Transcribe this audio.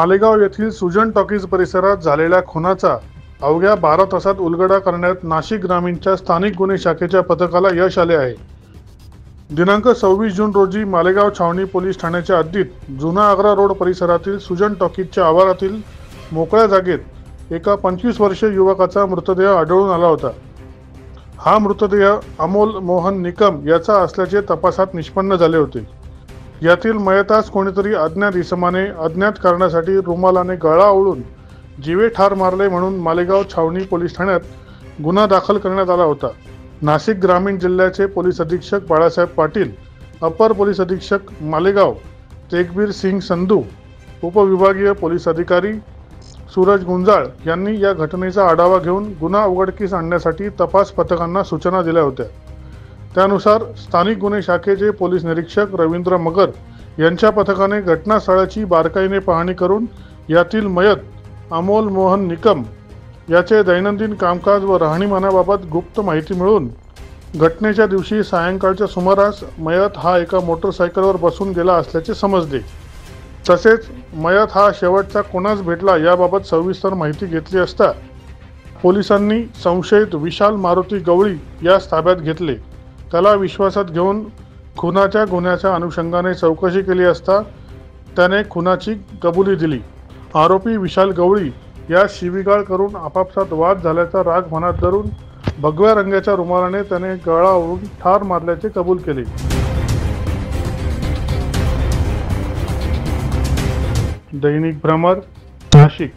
मालेगाव येथील सुजन टॉकीज परिसरात झालेल्या खुनाचा अवघ्या 12 तासात उलगडा करण्यात नाशिक ग्रामीणच्या स्थानिक गुन्हे शाखेच्या पथकाला यश आले आहे। दिनांक 26 जून रोजी मालेगाव छावणी पोलीस ठाण्याच्या हद्दीत जुना आग्रा रोड परिसरातील सुजन टॉकीजच्या आवारातील मोकळ्या जागेत एका 25 वर्षीय युवकाचा मृतदेह आढळून आला होता। हा मृतदेह अमोल मोहन निकम याचा असल्याचे तपासात निष्पन्न झाले होते। यातील मयतास कोणीतरी अज्ञात इसमाने अज्ञात कारणासाठी रुमालाने गळा ओढून जीवे ठार मारले म्हणून मालेगाव छावणी पोलीस ठाण्यात गुन्हा दाखल करण्यात आला होता। नाशिक ग्रामीण जिल्ह्याचे पोलीस अधीक्षक बाळासाहेब पाटील, अपर पोलीस अधीक्षक मालेगाव तेगबीर सिंग संधू, उपविभागीय पोलीस अधिकारी सूरज गुंजाळ यांनी या घटनेचा आढावा घेऊन गुन्हा उघडकीस आणण्यासाठी तपास पथकांना सूचना दिल्या होत्या। त्यानुसार स्थानिक गुन्हे शाखेचे पोलीस निरीक्षक रवींद्र मगर यांच्या पथकाने घटनास्थळाची बारकाईने पाहणी करून यातील मयत अमोल मोहन निकम याचे दैनंदिन कामकाज व राहणीमानाबाबत गुप्त माहिती मिळून घटनेच्या दिवशी सायंकाळच्या सुमारास मयत हा एका मोटरसायकलवर बसून गेला असल्याचे समजले। तसेच मयत हा शेवटचा कोणास भेटला याबाबत सविस्तर माहिती घेतली असता पोलिसांनी संशयित विशाल मारुती गवळी यास ताब्यात घेतले। त्याला विश्वासात घेऊन खुनाच्या गुन्ह्याच्या अनुषंगाने चौकशी केली असता त्याने खुनाची कबुली दिली। आरोपी विशाल गवळी या शिवीगाळ करून आपापसात वाद झाल्याचा राग मनात धरून भगव्या रंगाच्या रुमालाने त्याने गळा ओढून ठार मारल्याचे कबूल केले। दैनिक भ्रमर, नाशिक।